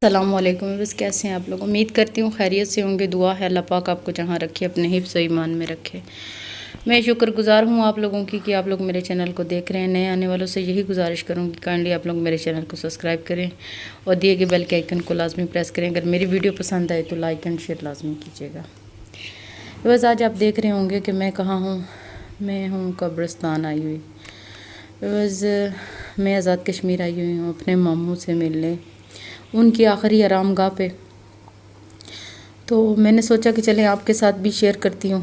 السلام علیکم، بس کیسے ہیں آپ لوگ؟ امید کرتی ہوں خیریت سے ہوں گے۔ دعا ہے اللہ پاک آپ کو جہاں رکھے اپنے حفظ و ایمان میں رکھے۔ میں شکر گزار ہوں آپ لوگوں کی کہ آپ لوگ میرے چینل کو دیکھ رہے ہیں۔ نئے آنے والوں سے یہی گزارش کروں گی کائنڈلی آپ لوگ میرے چینل کو سبسکرائب کریں اور دیے گئے بیل کے آئیکن کو لازمی پریس کریں۔ اگر میری ویڈیو پسند آئے تو لائک اینڈ شیئر لازمی کیجیے گا۔ بس آج آپ دیکھ رہے ہوں گے کہ میں کہاں ہوں۔ میں ہوں قبرستان آئی ہوئی۔ بس میں آزاد کشمیر آئی ہوئی ہوں اپنے ماموں سے ملنے، ان کی آخری آرام گاہ پہ۔ تو میں نے سوچا کہ چلیں آپ کے ساتھ بھی شیئر کرتی ہوں۔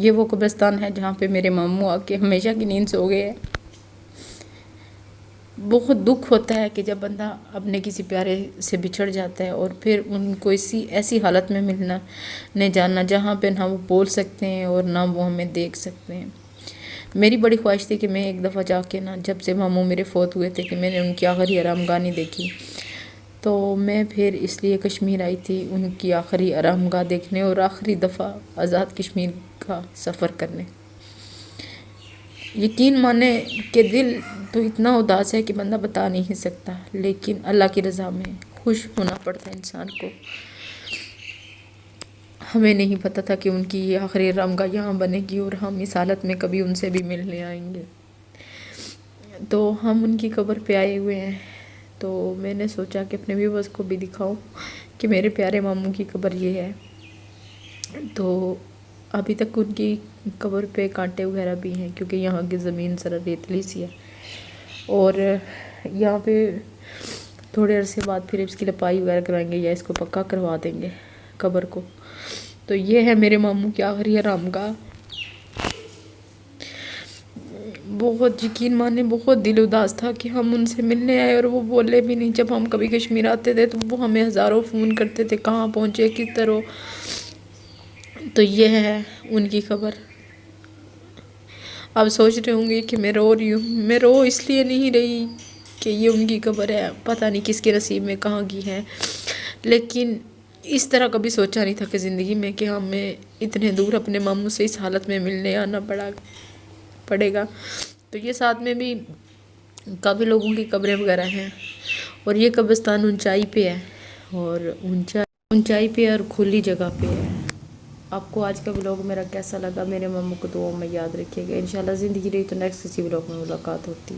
یہ وہ قبرستان ہے جہاں پہ میرے ماموں آ کے ہمیشہ کی نیند سو گئے ہیں۔ بہت دکھ ہوتا ہے کہ جب بندہ اپنے کسی پیارے سے بچھڑ جاتا ہے اور پھر ان کو ایسی حالت میں ملنا نہیں جاننا جہاں پہ نہ وہ بول سکتے ہیں اور نہ وہ ہمیں دیکھ سکتے ہیں۔ میری بڑی خواہش تھی کہ میں ایک دفعہ جا کے جب سے ماموں میرے فوت ہوئے تھے کہ میں نے ان کی آخری آرام گاہ نہیں دیکھی، تو میں پھر اس لیے کشمیر آئی تھی ان کی آخری آرام گاہ دیکھنے اور آخری دفعہ آزاد کشمیر کا سفر کرنے۔ یقین مانے کہ دل تو اتنا اداس ہے کہ بندہ بتا نہیں سکتا، لیکن اللہ کی رضا میں خوش ہونا پڑتا ہے انسان کو۔ ہمیں نہیں پتہ تھا کہ ان کی یہ آخری آرام گاہ یہاں بنے گی اور ہم اس حالت میں کبھی ان سے بھی ملنے آئیں گے۔ تو ہم ان کی قبر پہ آئے ہوئے ہیں، تو میں نے سوچا کہ اپنے ویورز کو بھی دکھاؤں کہ میرے پیارے ماموں کی قبر یہ ہے۔ تو ابھی تک ان کی قبر پہ کانٹے وغیرہ بھی ہیں کیونکہ یہاں کی زمین ذرا ریتلی سی ہے، اور یہاں پہ تھوڑے عرصے بعد پھر اس کی لپائی وغیرہ کروائیں گے یا اس کو پکا کروا دیں گے قبر کو۔ تو یہ ہے میرے ماموں کی آخری آرام گاہ۔ بہت یقین مانے بہت دل اداس تھا کہ ہم ان سے ملنے آئے اور وہ بولے بھی نہیں۔ جب ہم کبھی کشمیر آتے تھے تو وہ ہمیں ہزاروں فون کرتے تھے کہاں پہنچے کس طرح۔ تو یہ ہے ان کی قبر۔ آپ سوچ رہے ہوں گے کہ میں رو رہی ہوں۔ میں رو اس لیے نہیں رہی کہ یہ ان کی قبر ہے، پتہ نہیں کس کے نصیب میں کہاں کی ہے، لیکن اس طرح کبھی سوچا نہیں تھا کہ زندگی میں کہ ہمیں اتنے دور اپنے ماموں سے اس حالت میں ملنے آنا پڑے گا۔ تو یہ ساتھ میں بھی کافی لوگوں کی قبریں وغیرہ ہیں، اور یہ قبرستان اونچائی پہ ہے اور اونچائی پہ اور کھلی جگہ پہ ہے۔ آپ کو آج کا ولاگ میرا کیسا لگا؟ میرے ماموں کو دعاؤں میں یاد رکھیے گا۔ انشاءاللہ زندگی رہی تو نیکسٹ کسی ولاگ میں ملاقات ہوتی ہے۔